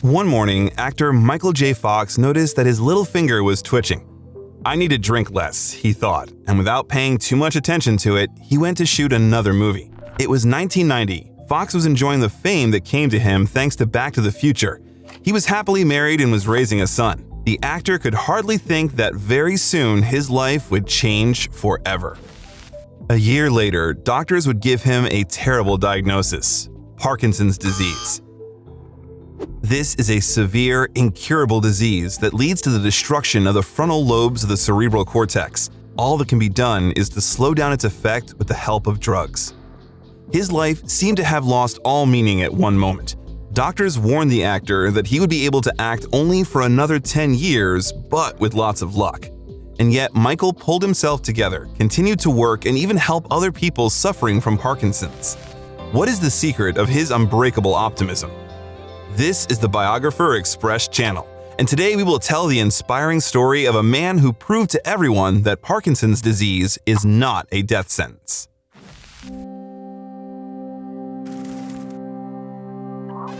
One morning, actor Michael J. Fox noticed that his little finger was twitching. "I need to drink less," he thought, and without paying too much attention to it, he went to shoot another movie. It was 1990. Fox was enjoying the fame that came to him thanks to Back to the Future. He was happily married and was raising a son. The actor could hardly think that very soon his life would change forever. A year later, doctors would give him a terrible diagnosis: Parkinson's disease. This is a severe, incurable disease that leads to the destruction of the frontal lobes of the cerebral cortex. All that can be done is to slow down its effect with the help of drugs. His life seemed to have lost all meaning at one moment. Doctors warned the actor that he would be able to act only for another 10 years, but with lots of luck. And yet, Michael pulled himself together, continued to work, and even help other people suffering from Parkinson's. What is the secret of his unbreakable optimism? This is the Biographer Express channel, and today we will tell the inspiring story of a man who proved to everyone that Parkinson's disease is not a death sentence.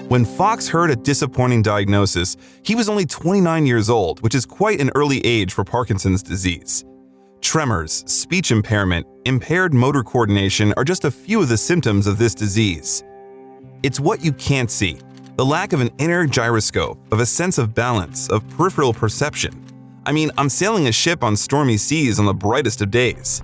When Fox heard a disappointing diagnosis, he was only 29 years old, which is quite an early age for Parkinson's disease. Tremors, speech impairment, impaired motor coordination are just a few of the symptoms of this disease. It's what you can't see, the lack of an inner gyroscope, of a sense of balance, of peripheral perception. I mean, I'm sailing a ship on stormy seas on the brightest of days.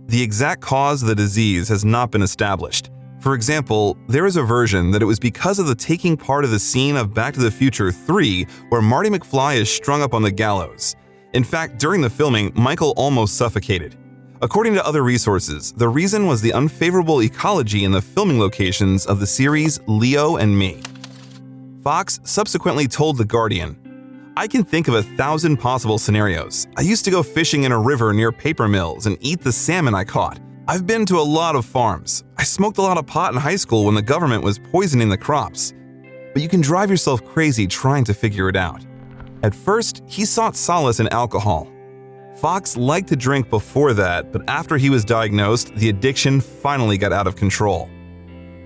The exact cause of the disease has not been established. For example, there is a version that it was because of the taking part of the scene of Back to the Future 3 where Marty McFly is strung up on the gallows. In fact, during the filming, Michael almost suffocated. According to other resources, the reason was the unfavorable ecology in the filming locations of the series Leo and Me. Fox subsequently told The Guardian, "I can think of 1,000 possible scenarios. I used to go fishing in a river near paper mills and eat the salmon I caught. I've been to a lot of farms. I smoked a lot of pot in high school when the government was poisoning the crops. But you can drive yourself crazy trying to figure it out." At first, he sought solace in alcohol. Fox liked to drink before that, but after he was diagnosed, the addiction finally got out of control.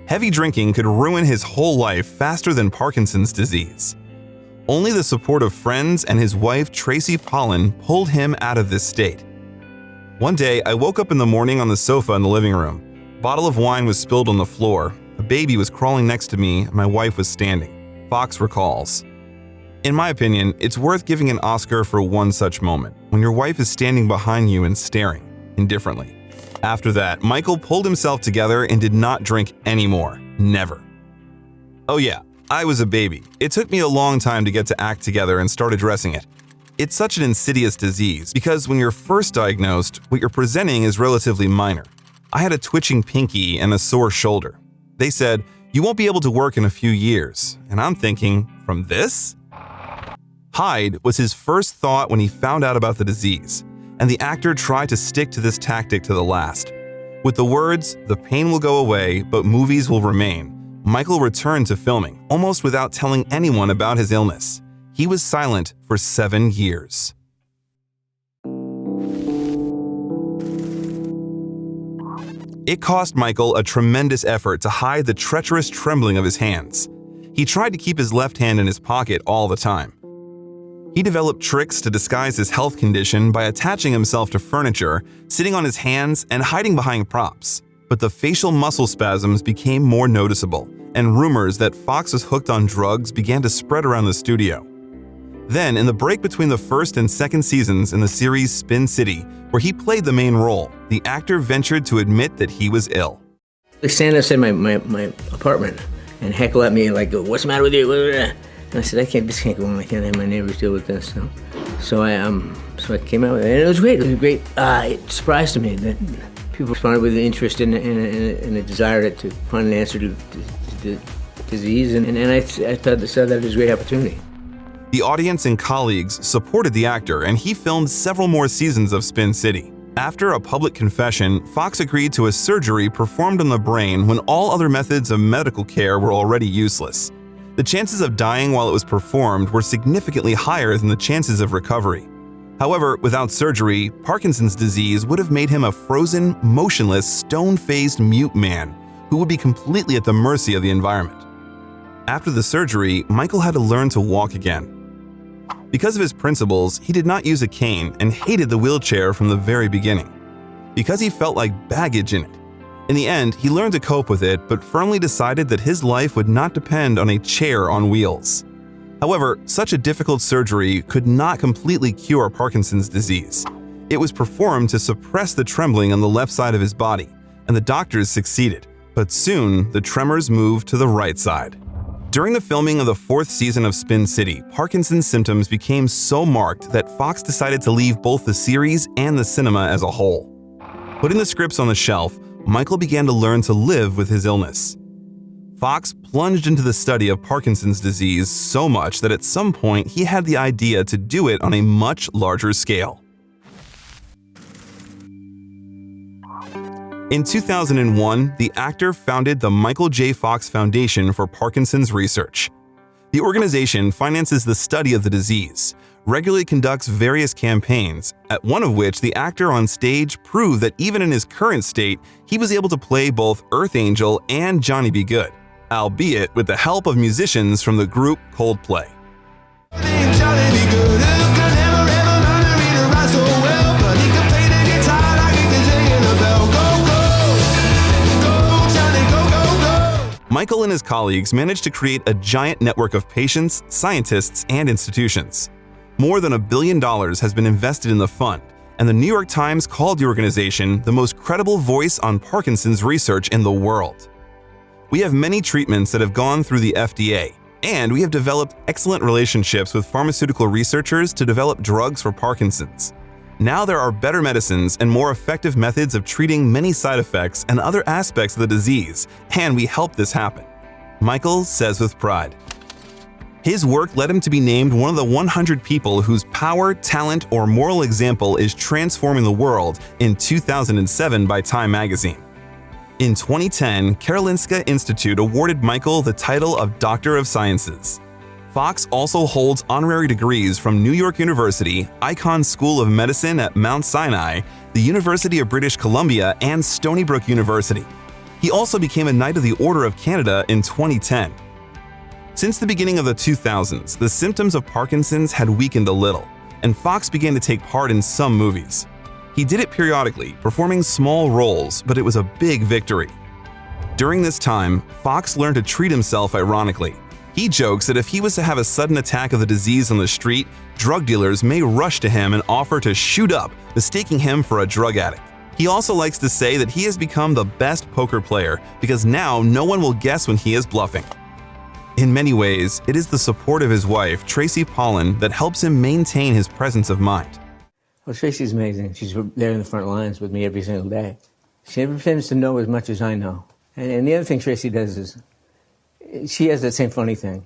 Heavy drinking could ruin his whole life faster than Parkinson's disease. Only the support of friends and his wife Tracy Pollan pulled him out of this state. "One day, I woke up in the morning on the sofa in the living room. A bottle of wine was spilled on the floor, a baby was crawling next to me, and my wife was standing," Fox recalls. In my opinion, it's worth giving an Oscar for one such moment, when your wife is standing behind you and staring, indifferently. After that, Michael pulled himself together and did not drink anymore. Never. "Oh yeah, I was a baby. It took me a long time to get to act together and start addressing it. It's such an insidious disease because when you're first diagnosed, what you're presenting is relatively minor. I had a twitching pinky and a sore shoulder. They said, 'You won't be able to work in a few years.' And I'm thinking, from this?" Hide was his first thought when he found out about the disease, and the actor tried to stick to this tactic to the last. With the words, "The pain will go away, but movies will remain," Michael returned to filming, almost without telling anyone about his illness. He was silent for 7 years. It cost Michael a tremendous effort to hide the treacherous trembling of his hands. He tried to keep his left hand in his pocket all the time. He developed tricks to disguise his health condition by attaching himself to furniture, sitting on his hands, and hiding behind props. But the facial muscle spasms became more noticeable, and rumors that Fox was hooked on drugs began to spread around the studio. Then, in the break between the first and second seasons in the series Spin City, where he played the main role, the actor ventured to admit that he was ill. They stand outside my apartment and heckle at me like, "What's the matter with you?" And I said, this can't go on. I can't have my neighbors deal with this. So I came out with it, and it was great. It was great. It surprised me that people responded with an interest and a desire to find an answer to the disease, and I saw that as a great opportunity. The audience and colleagues supported the actor, and he filmed several more seasons of Spin City. After a public confession, Fox agreed to a surgery performed on the brain when all other methods of medical care were already useless. The chances of dying while it was performed were significantly higher than the chances of recovery. However, without surgery, Parkinson's disease would have made him a frozen, motionless, stone-faced mute man who would be completely at the mercy of the environment. After the surgery, Michael had to learn to walk again. Because of his principles, he did not use a cane and hated the wheelchair from the very beginning, because he felt like baggage in it. In the end, he learned to cope with it, but firmly decided that his life would not depend on a chair on wheels. However, such a difficult surgery could not completely cure Parkinson's disease. It was performed to suppress the trembling on the left side of his body, and the doctors succeeded, but soon the tremors moved to the right side. During the filming of the 4th season of Spin City, Parkinson's symptoms became so marked that Fox decided to leave both the series and the cinema as a whole. Putting the scripts on the shelf, Michael began to learn to live with his illness. Fox plunged into the study of Parkinson's disease so much that at some point he had the idea to do it on a much larger scale. In 2001, the actor founded the Michael J. Fox Foundation for Parkinson's Research. The organization finances the study of the disease, regularly conducts various campaigns, at one of which the actor on stage proved that even in his current state, he was able to play both Earth Angel and Johnny B. Goode, albeit with the help of musicians from the group Coldplay. Michael and his colleagues managed to create a giant network of patients, scientists, and institutions. More than $1 billion has been invested in the fund, and the New York Times called the organization the most credible voice on Parkinson's research in the world. We have many treatments that have gone through the FDA, and we have developed excellent relationships with pharmaceutical researchers to develop drugs for Parkinson's. Now there are better medicines and more effective methods of treating many side effects and other aspects of the disease, and we helped this happen, Michael says with pride. His work led him to be named one of the 100 people whose power, talent, or moral example is transforming the world in 2007 by Time magazine. In 2010, Karolinska Institute awarded Michael the title of Doctor of Sciences. Fox also holds honorary degrees from New York University, Icahn School of Medicine at Mount Sinai, the University of British Columbia, and Stony Brook University. He also became a Knight of the Order of Canada in 2010. Since the beginning of the 2000s, the symptoms of Parkinson's had weakened a little, and Fox began to take part in some movies. He did it periodically, performing small roles, but it was a big victory. During this time, Fox learned to treat himself ironically. He jokes that if he was to have a sudden attack of the disease on the street, drug dealers may rush to him and offer to shoot up, mistaking him for a drug addict. He also likes to say that he has become the best poker player because now no one will guess when he is bluffing. In many ways, it is the support of his wife, Tracy Pollan, that helps him maintain his presence of mind. Well, Tracy's amazing. She's there in the front lines with me every single day. She never pretends to know as much as I know. And the other thing Tracy does is she has that same funny thing.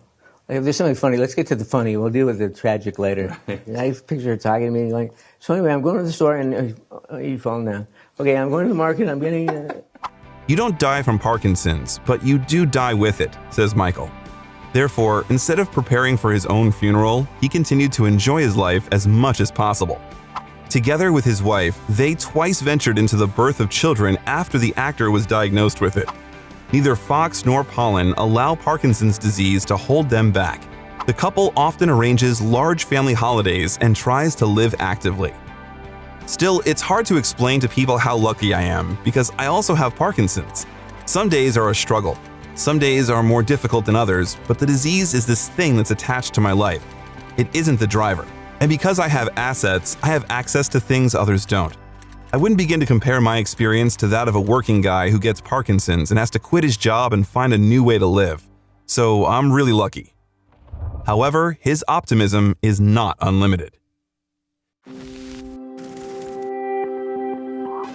Like if there's something funny, let's get to the funny. We'll deal with the tragic later. I picture her talking to me going, so anyway, I'm going to the store and you falling down. Okay, I'm going to the market. I'm getting... You don't die from Parkinson's, but you do die with it, says Michael. Therefore, instead of preparing for his own funeral, he continued to enjoy his life as much as possible. Together with his wife, they twice ventured into the birth of children after the actor was diagnosed with it. Neither Fox nor Pollan allow Parkinson's disease to hold them back. The couple often arranges large family holidays and tries to live actively. Still, it's hard to explain to people how lucky I am because I also have Parkinson's. Some days are a struggle. Some days are more difficult than others, but the disease is this thing that's attached to my life. It isn't the driver. And because I have assets, I have access to things others don't. I wouldn't begin to compare my experience to that of a working guy who gets Parkinson's and has to quit his job and find a new way to live. So I'm really lucky. However, his optimism is not unlimited.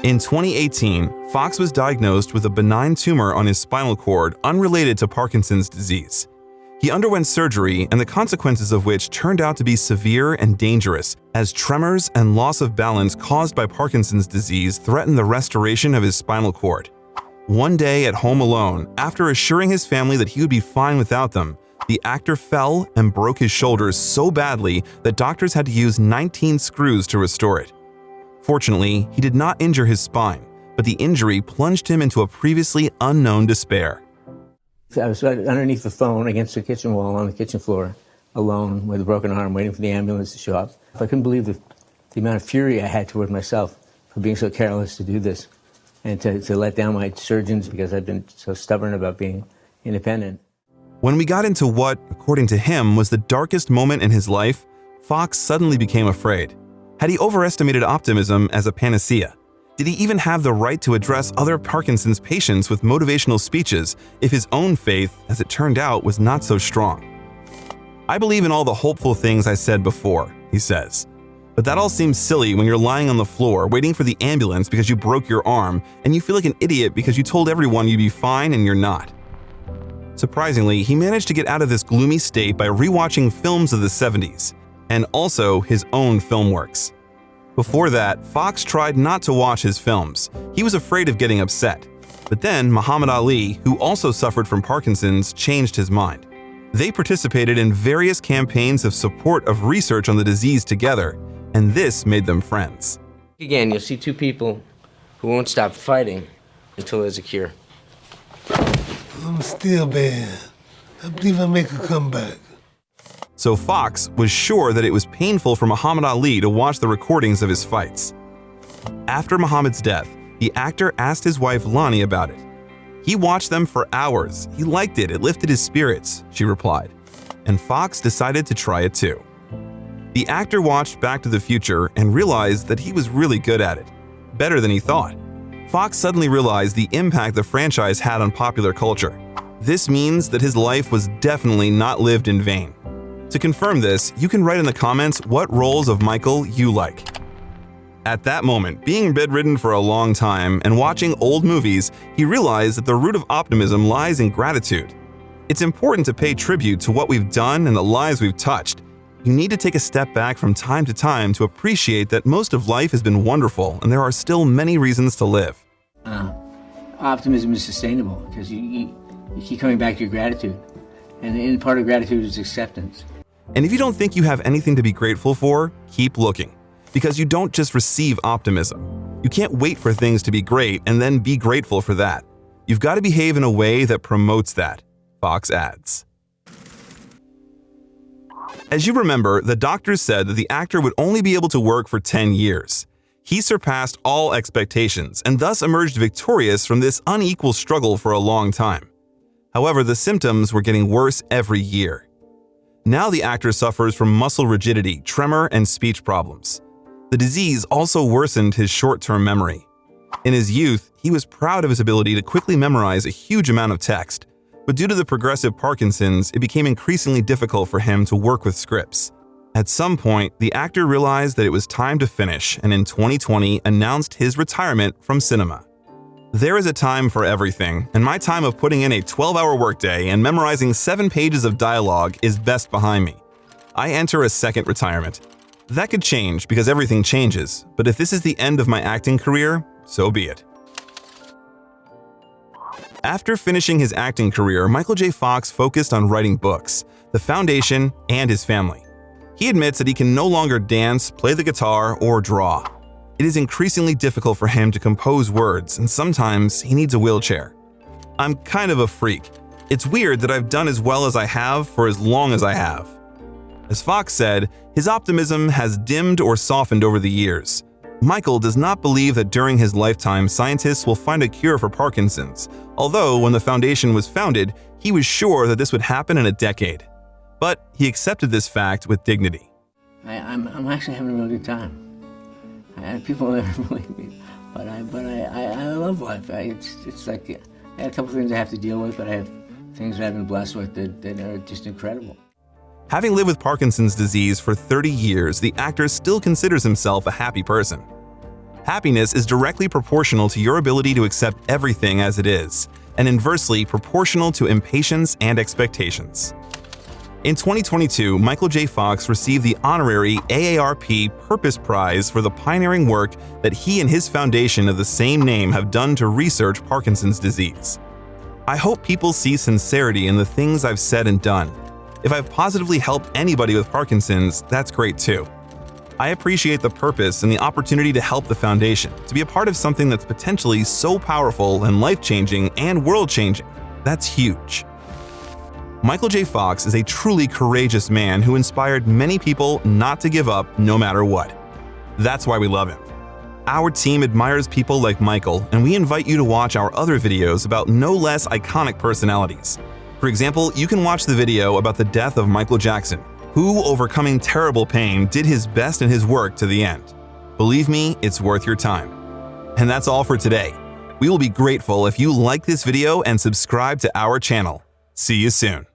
In 2018, Fox was diagnosed with a benign tumor on his spinal cord unrelated to Parkinson's disease. He underwent surgery, and the consequences of which turned out to be severe and dangerous, as tremors and loss of balance caused by Parkinson's disease threatened the restoration of his spinal cord. One day at home alone, after assuring his family that he would be fine without them, the actor fell and broke his shoulders so badly that doctors had to use 19 screws to restore it. Fortunately, he did not injure his spine, but the injury plunged him into a previously unknown despair. I was right underneath the phone against the kitchen wall on the kitchen floor, alone with a broken arm, waiting for the ambulance to show up. I couldn't believe the amount of fury I had toward myself for being so careless to do this and to let down my surgeons because I'd been so stubborn about being independent. When we got into what, according to him, was the darkest moment in his life, Fox suddenly became afraid. Had he overestimated optimism as a panacea? Did he even have the right to address other Parkinson's patients with motivational speeches if his own faith, as it turned out, was not so strong? I believe in all the hopeful things I said before, he says. But that all seems silly when you're lying on the floor waiting for the ambulance because you broke your arm and you feel like an idiot because you told everyone you'd be fine and you're not. Surprisingly, he managed to get out of this gloomy state by rewatching films of the 70s, and also his own film works. Before that, Fox tried not to watch his films. He was afraid of getting upset. But then Muhammad Ali, who also suffered from Parkinson's, changed his mind. They participated in various campaigns of support of research on the disease together, and this made them friends. Again, you'll see two people who won't stop fighting until there's a cure. I'm still bad. I believe I'll make a comeback. So Fox was sure that it was painful for Muhammad Ali to watch the recordings of his fights. After Muhammad's death, the actor asked his wife Lonnie about it. He watched them for hours. He liked it. It lifted his spirits, she replied. And Fox decided to try it too. The actor watched Back to the Future and realized that he was really good at it, better than he thought. Fox suddenly realized the impact the franchise had on popular culture. This means that his life was definitely not lived in vain. To confirm this, you can write in the comments what roles of Michael you like. At that moment, being bedridden for a long time and watching old movies, he realized that the root of optimism lies in gratitude. It's important to pay tribute to what we've done and the lives we've touched. You need to take a step back from time to time to appreciate that most of life has been wonderful and there are still many reasons to live. Optimism is sustainable because you keep coming back to your gratitude. And part of gratitude is acceptance. And if you don't think you have anything to be grateful for, keep looking. Because you don't just receive optimism. You can't wait for things to be great and then be grateful for that. You've got to behave in a way that promotes that, Fox adds. As you remember, the doctors said that the actor would only be able to work for 10 years. He surpassed all expectations and thus emerged victorious from this unequal struggle for a long time. However, the symptoms were getting worse every year. Now the actor suffers from muscle rigidity, tremor, and speech problems. The disease also worsened his short-term memory. In his youth, he was proud of his ability to quickly memorize a huge amount of text, but due to the progressive Parkinson's, it became increasingly difficult for him to work with scripts. At some point, the actor realized that it was time to finish and in 2020 announced his retirement from cinema. There is a time for everything, and my time of putting in a 12-hour workday and memorizing 7 pages of dialogue is best behind me. I enter a second retirement. That could change because everything changes, but if this is the end of my acting career, so be it. After finishing his acting career, Michael J. Fox focused on writing books, the foundation, and his family. He admits that he can no longer dance, play the guitar, or draw. It is increasingly difficult for him to compose words, and sometimes he needs a wheelchair. I'm kind of a freak. It's weird that I've done as well as I have for as long as I have. As Fox said, his optimism has dimmed or softened over the years. Michael does not believe that during his lifetime scientists will find a cure for Parkinson's, although when the foundation was founded, he was sure that this would happen in a decade. But he accepted this fact with dignity. I'm actually having a really good time. People never believe me, but I love life. It's like I have a couple things I have to deal with, but I have things that I've been blessed with that are just incredible. Having lived with Parkinson's disease for 30 years, the actor still considers himself a happy person. Happiness is directly proportional to your ability to accept everything as it is, and inversely proportional to impatience and expectations. In 2022, Michael J. Fox received the honorary AARP Purpose Prize for the pioneering work that he and his foundation of the same name have done to research Parkinson's disease. I hope people see sincerity in the things I've said and done. If I've positively helped anybody with Parkinson's, that's great too. I appreciate the purpose and the opportunity to help the foundation, to be a part of something that's potentially so powerful and life-changing and world-changing. That's huge. Michael J. Fox is a truly courageous man who inspired many people not to give up no matter what. That's why we love him. Our team admires people like Michael, and we invite you to watch our other videos about no less iconic personalities. For example, you can watch the video about the death of Michael Jackson, who, overcoming terrible pain, did his best in his work to the end. Believe me, it's worth your time. And that's all for today. We will be grateful if you like this video and subscribe to our channel. See you soon.